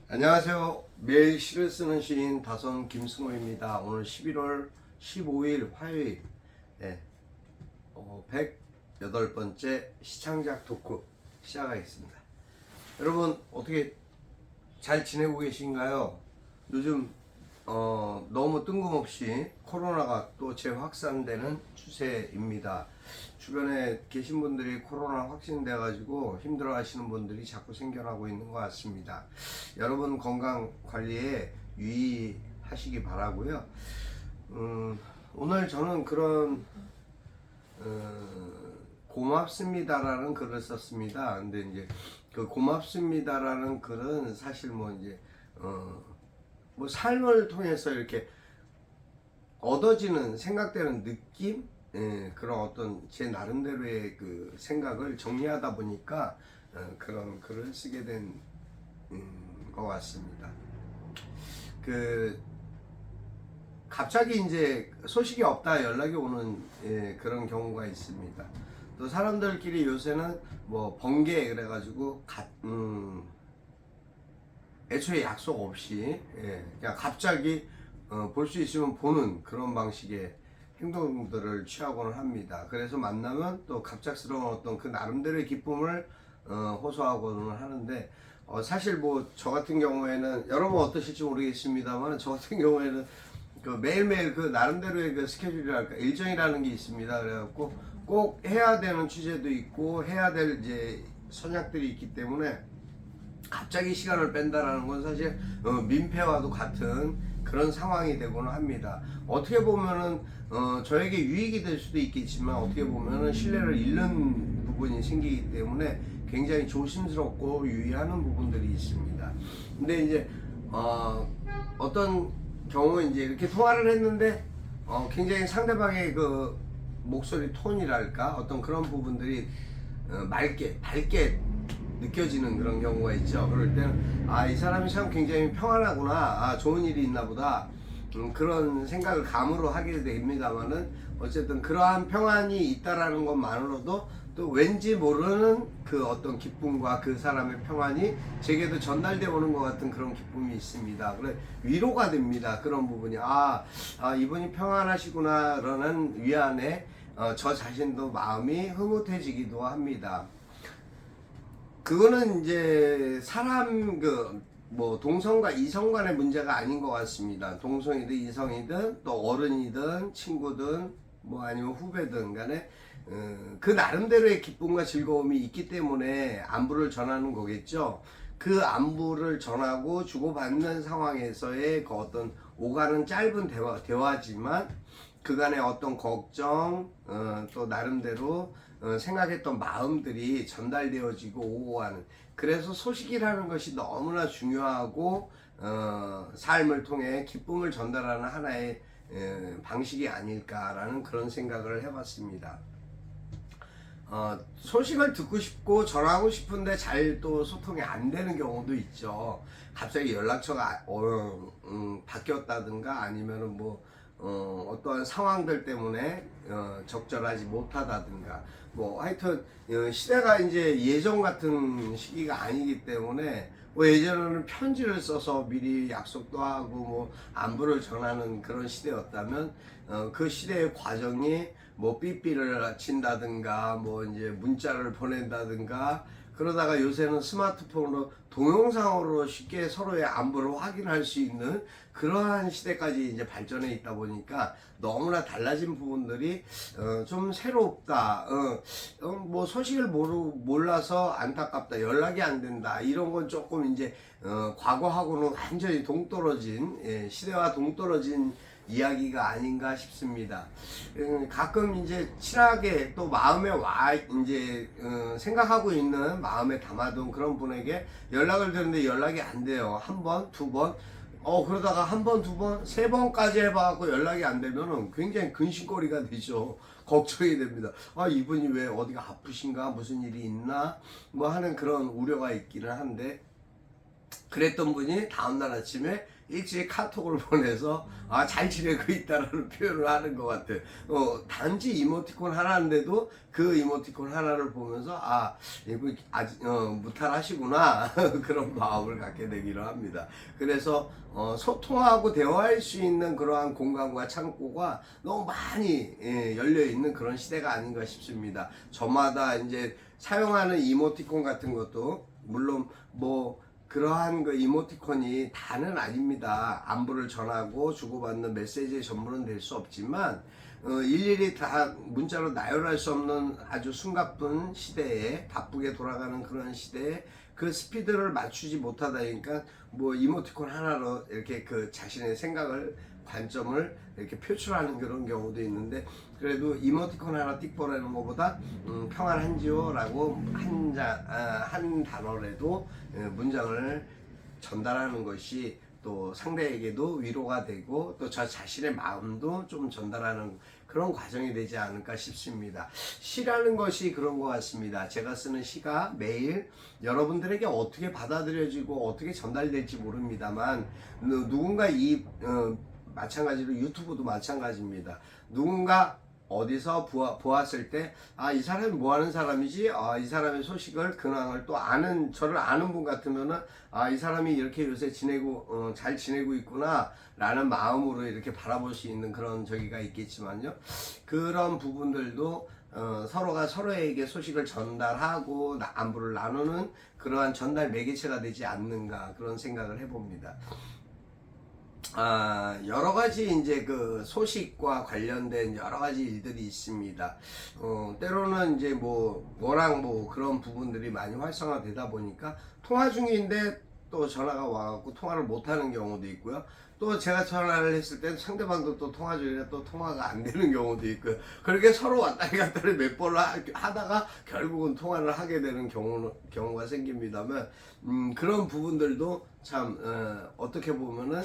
안녕하세요. 매일 시를 쓰는 시인 다솜 김승호입니다. 오늘 11월 15일 화요일 108번째 시창작 토크 시작하겠습니다. 여러분 어떻게 잘 지내고 계신가요? 요즘 너무 뜬금없이 코로나가 또 재확산되는 추세입니다. 주변에 계신 분들이 코로나 확진돼 가지고 힘들어 하시는 분들이 자꾸 생겨나고 있는 것 같습니다. 여러분 건강 관리에 유의하시기 바라고요. 오늘 저는 그런 고맙습니다라는 글을 썼습니다. 근데 이제 그 고맙습니다라는 글은 사실 뭐 삶을 통해서 이렇게 얻어지는 생각되는 느낌, 그런 어떤 제 나름대로의 그 생각을 정리하다 보니까 그런 글을 쓰게 된 것 같습니다. 그 갑자기 이제 소식이 없다 연락이 오는 그런 경우가 있습니다. 또 사람들끼리 요새는 뭐 번개 그래가지고 애초에 약속 없이 그냥 갑자기 볼 수 있으면 보는 그런 방식의 행동들을 취하고는 합니다. 그래서 만나면 또 갑작스러운 어떤 그 나름대로의 기쁨을 호소하고는 하는데 사실 뭐 저 같은 경우에는 여러분 어떠실지 모르겠습니다만 저 같은 경우에는 그 매일매일 그 나름대로의 그 스케줄이랄까 일정이라는 게 있습니다. 그래갖고 꼭 해야 되는 취재도 있고 해야 될 이제 선약들이 있기 때문에 갑자기 시간을 뺀다라는 건 사실 민폐와도 같은 그런 상황이 되고는 합니다. 어떻게 보면은 저에게 유익이 될 수도 있겠지만 어떻게 보면은 신뢰를 잃는 부분이 생기기 때문에 굉장히 조심스럽고 유의하는 부분들이 있습니다. 근데 이제 어떤 경우 이제 이렇게 통화를 했는데 굉장히 상대방의 그 목소리 톤이랄까 어떤 그런 부분들이 밝게 느껴지는 그런 경우가 있죠. 그럴 때는 이 사람이 참 굉장히 평안하구나, 좋은 일이 있나 보다, 그런 생각을 감으로 하게 됩니다만은 어쨌든 그러한 평안이 있다라는 것만으로도 또 왠지 모르는 그 어떤 기쁨과 그 사람의 평안이 제게도 전달되어 오는 것 같은 그런 기쁨이 있습니다. 그래 위로가 됩니다. 그런 부분이 이분이 평안하시구나라는 위안에 저 자신도 마음이 흐뭇해지기도 합니다. 그거는 이제 사람 뭐 동성과 이성 간의 문제가 아닌 것 같습니다. 동성이든 이성이든 또 어른이든 친구든 뭐 아니면 후배든 간에 그 나름대로의 기쁨과 즐거움이 있기 때문에 안부를 전하는 거겠죠. 그 안부를 전하고 주고받는 상황에서의 그 어떤 오가는 짧은 대화지만 그간의 어떤 걱정, 또 나름대로 생각했던 마음들이 전달되어지고 오고 하는, 그래서 소식이라는 것이 너무나 중요하고 삶을 통해 기쁨을 전달하는 하나의 방식이 아닐까라는 그런 생각을 해봤습니다. 소식을 듣고 싶고 전하고 싶은데 잘 또 소통이 안 되는 경우도 있죠. 갑자기 연락처가 바뀌었다든가 아니면은 뭐 어떠한 상황들 때문에 적절하지 못하다든가 뭐 하여튼 시대가 이제 예전 같은 시기가 아니기 때문에 뭐 예전에는 편지를 써서 미리 약속도 하고 뭐 안부를 전하는 그런 시대였다면 그 시대의 과정이 뭐 삐삐를 친다든가 뭐 이제 문자를 보낸다든가 그러다가 요새는 스마트폰으로 동영상으로 쉽게 서로의 안부를 확인할 수 있는 그러한 시대까지 이제 발전해 있다 보니까 너무나 달라진 부분들이 좀 새롭다. 뭐 소식을 몰라서 안타깝다. 연락이 안 된다. 이런 건 조금 이제 과거하고는 완전히 동떨어진 시대와 동떨어진 이야기가 아닌가 싶습니다. 가끔 이제 친하게 또 마음에 이제 생각하고 있는 마음에 담아둔 그런 분에게 연락을 드렸는데 연락이 안 돼요. 한 번, 두 번. 그러다가 한 번, 두 번, 세 번까지 해봐갖고 연락이 안 되면은 굉장히 근심거리가 되죠. 걱정이 됩니다. 이분이 왜 어디가 아프신가? 무슨 일이 있나? 뭐 하는 그런 우려가 있기는 한데, 그랬던 분이 다음날 아침에 일찍 카톡을 보내서 잘 지내고 있다라는 표현을 하는 것 같아요. 단지 이모티콘 하나인데도 그 이모티콘 하나를 보면서 이거 아직 무탈하시구나 그런 마음을 갖게 되기로 합니다. 그래서 소통하고 대화할 수 있는 그러한 공간과 창고가 너무 많이 열려 있는 그런 시대가 아닌가 싶습니다. 저마다 이제 사용하는 이모티콘 같은 것도 물론 뭐 그러한 그 이모티콘이 다는 아닙니다. 안부를 전하고 주고받는 메시지의 전부는 될 수 없지만 일일이 다 문자로 나열할 수 없는 아주 숨가쁜 시대에 바쁘게 돌아가는 그런 시대에 그 스피드를 맞추지 못하다 보니까 뭐 이모티콘 하나로 이렇게 그 자신의 생각을 관점을 이렇게 표출하는 그런 경우도 있는데 그래도 이모티콘 하나 띡 보내는 것보다 평안한지요 라고 한 단어라도 문장을 전달하는 것이 또 상대에게도 위로가 되고 또 저 자신의 마음도 좀 전달하는 그런 과정이 되지 않을까 싶습니다. 시라는 것이 그런 것 같습니다. 제가 쓰는 시가 매일 여러분들에게 어떻게 받아들여지고 어떻게 전달될지 모릅니다만 누군가 마찬가지로 유튜브도 마찬가지입니다. 누군가 어디서 보았을 때 이 사람이 뭐 하는 사람이지? 이 사람의 소식을 근황을 또 저를 아는 분 같으면은 이 사람이 이렇게 요새 잘 지내고 있구나 라는 마음으로 이렇게 바라볼 수 있는 그런 저기가 있겠지만요. 그런 부분들도 서로가 서로에게 소식을 전달하고 안부를 나누는 그러한 전달 매개체가 되지 않는가 그런 생각을 해봅니다. 여러 가지 이제 그 소식과 관련된 여러 가지 일들이 있습니다. 때로는 이제 워낙 그런 부분들이 많이 활성화되다 보니까 통화 중인데 또 전화가 와갖고 통화를 못하는 경우도 있고요. 또 제가 전화를 했을 때 상대방도 또 통화 중이라 또 통화가 안 되는 경우도 있고요. 그렇게 서로 왔다리 갔다리 몇 번을 하다가 결국은 통화를 하게 되는 경우가 생깁니다만, 그런 부분들도 참, 어떻게 보면은,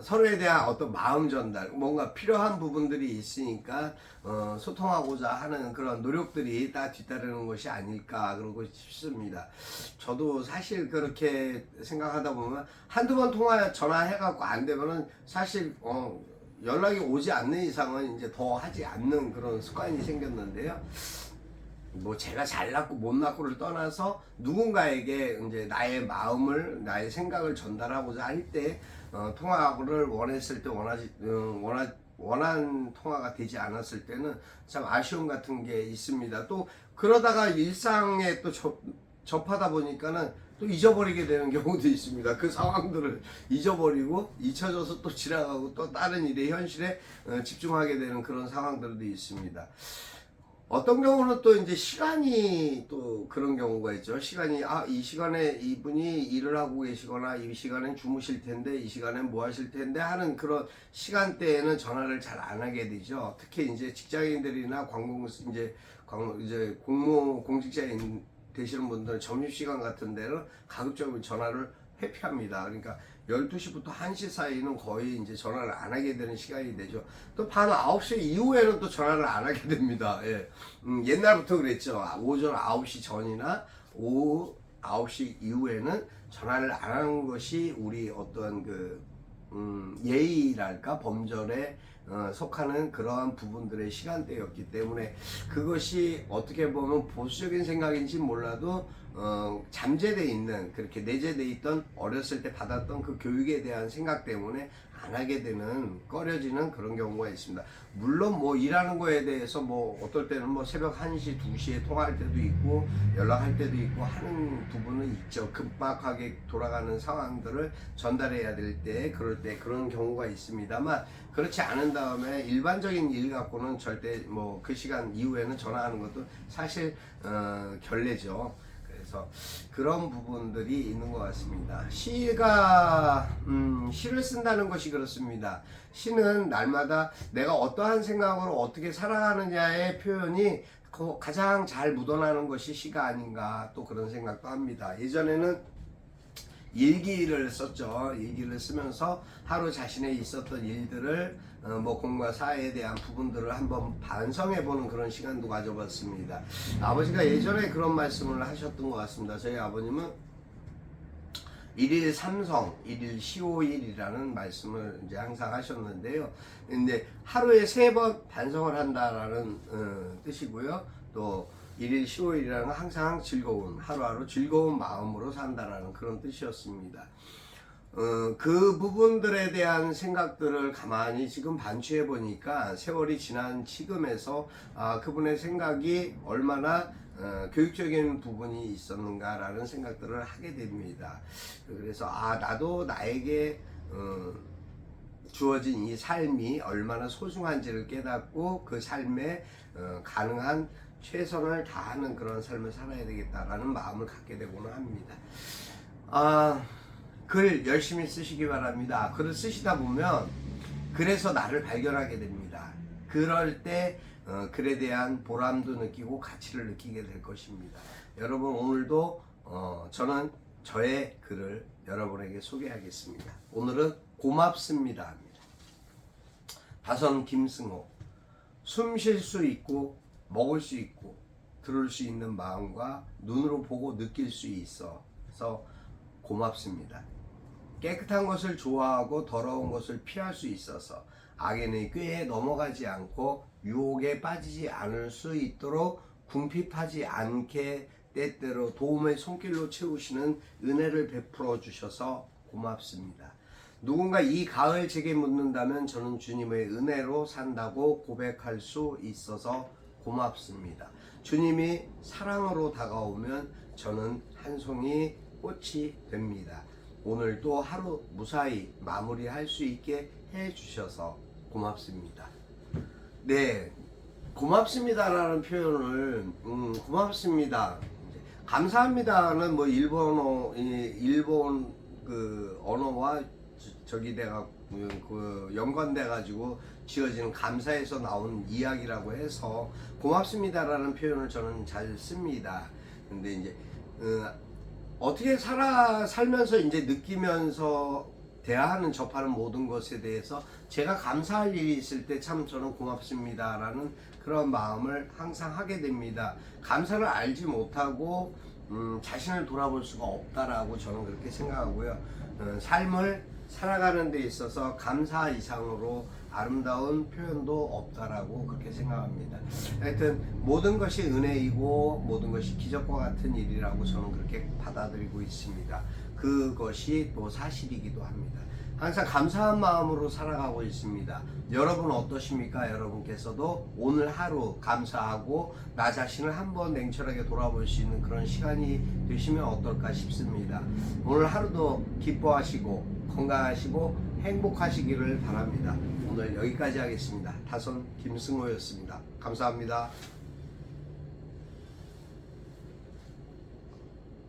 서로에 대한 어떤 마음 전달, 뭔가 필요한 부분들이 있으니까 소통하고자 하는 그런 노력들이 다 뒤따르는 것이 아닐까 그러고 싶습니다. 저도 사실 그렇게 생각하다 보면 한두 번 전화해갖고 안 되면은 사실 연락이 오지 않는 이상은 이제 더 하지 않는 그런 습관이 생겼는데요. 제가 잘났고 못났고를 떠나서 누군가에게 이제 나의 마음을, 나의 생각을 전달하고자 할 때, 통화를 원했을 때 원한 통화가 되지 않았을 때는 참 아쉬움 같은 게 있습니다. 또 그러다가 일상에 또 접하다 보니까는 또 잊어버리게 되는 경우도 있습니다. 그 상황들을 잊어버리고 잊혀져서 또 지나가고 또 다른 일에 현실에 집중하게 되는 그런 상황들도 있습니다. 어떤 경우는 또 이제 시간이 또 그런 경우가 있죠. 시간이 이 시간에 이분이 일을 하고 계시거나 이 시간엔 주무실 텐데 이 시간엔 뭐 하실 텐데 하는 그런 시간대에는 전화를 잘 안 하게 되죠. 특히 이제 직장인들이나 공직자인 되시는 분들은 점심시간 같은 데는 가급적이면 전화를 회피합니다. 그러니까 12시부터 1시 사이는 거의 이제 전화를 안 하게 되는 시간이 되죠. 또 밤 9시 이후에는 또 전화를 안 하게 됩니다. 예. 옛날부터 그랬죠. 오전 9시 전이나 오후 9시 이후에는 전화를 안 하는 것이 우리 어떤 예의랄까 범절에 속하는 그러한 부분들의 시간대였기 때문에 그것이 어떻게 보면 보수적인 생각인지 몰라도 잠재되어 있는, 그렇게 내재되어 있던 어렸을 때 받았던 그 교육에 대한 생각 때문에 안 하게 되는, 꺼려지는 그런 경우가 있습니다. 물론 일하는 거에 대해서 어떨 때는 새벽 1시, 2시에 통화할 때도 있고 연락할 때도 있고 하는 부분은 있죠. 급박하게 돌아가는 상황들을 전달해야 될 때, 그럴 때 그런 경우가 있습니다만, 그렇지 않은 다음에 일반적인 일 갖고는 절대 그 시간 이후에는 전화하는 것도 사실 결례죠. 그래서 그런 부분들이 있는 것 같습니다. 시를 쓴다는 것이 그렇습니다. 시는 날마다 내가 어떠한 생각으로 어떻게 살아가느냐의 표현이 가장 잘 묻어나는 것이 시가 아닌가, 또 그런 생각도 합니다. 예전에는 일기를 썼죠. 일기를 쓰면서 하루 자신에 있었던 일들을 공과 사회에 대한 부분들을 한번 반성해보는 그런 시간도 가져봤습니다. 아버지가 예전에 그런 말씀을 하셨던 것 같습니다. 저희 아버님은 일일 삼성, 일일 시오일이라는 말씀을 이제 항상 하셨는데요. 근데 하루에 3번 반성을 한다라는 뜻이고요. 또 일일 시오일이라는 건 항상 즐거운, 하루하루 즐거운 마음으로 산다라는 그런 뜻이었습니다. 그 부분들에 대한 생각들을 가만히 지금 반추해 보니까 세월이 지난 지금에서 그분의 생각이 얼마나 교육적인 부분이 있었는가라는 생각들을 하게 됩니다. 그래서 나도 나에게 주어진 이 삶이 얼마나 소중한지를 깨닫고 그 삶에 가능한 최선을 다하는 그런 삶을 살아야 되겠다라는 마음을 갖게 되고는 합니다. 글 열심히 쓰시기 바랍니다. 글을 쓰시다 보면 글에서 나를 발견하게 됩니다. 그럴 때 글에 대한 보람도 느끼고 가치를 느끼게 될 것입니다. 여러분 오늘도 저는 저의 글을 여러분에게 소개하겠습니다. 오늘은 고맙습니다 합니다. 다선 김승호. 숨 쉴 수 있고 먹을 수 있고 들을 수 있는 마음과 눈으로 보고 느낄 수 있어서 고맙습니다. 깨끗한 것을 좋아하고 더러운 것을 피할 수 있어서 악인의 꾀에 넘어가지 않고 유혹에 빠지지 않을 수 있도록 궁핍하지 않게 때때로 도움의 손길로 채우시는 은혜를 베풀어 주셔서 고맙습니다. 누군가 이 가을 제게 묻는다면 저는 주님의 은혜로 산다고 고백할 수 있어서 고맙습니다. 주님이 사랑으로 다가오면 저는 한 송이 꽃이 됩니다. 오늘도 하루 무사히 마무리할 수 있게 해주셔서 고맙습니다. 네, 고맙습니다라는 표현을 고맙습니다. 감사합니다는 뭐 일본 그 언어와 저기 내가 그 연관돼 가지고 지어진 감사에서 나온 이야기라고 해서 고맙습니다라는 표현을 저는 잘 씁니다. 근데 이제 어떻게 살면서 이제 느끼면서 대하는 접하는 모든 것에 대해서 제가 감사할 일이 있을 때 참 저는 고맙습니다라는 그런 마음을 항상 하게 됩니다. 감사를 알지 못하고 자신을 돌아볼 수가 없다라고 저는 그렇게 생각하고요. 삶을 살아가는 데 있어서 감사 이상으로 아름다운 표현도 없다라고 그렇게 생각합니다. 하여튼 모든 것이 은혜이고 모든 것이 기적과 같은 일이라고 저는 그렇게 받아들이고 있습니다. 그것이 또 사실이기도 합니다. 항상 감사한 마음으로 살아가고 있습니다. 여러분 어떠십니까? 여러분께서도 오늘 하루 감사하고 나 자신을 한번 냉철하게 돌아볼 수 있는 그런 시간이 되시면 어떨까 싶습니다. 오늘 하루도 기뻐하시고 건강하시고 행복하시기를 바랍니다. 오늘 여기까지 하겠습니다. 다선 김승호였습니다. 감사합니다.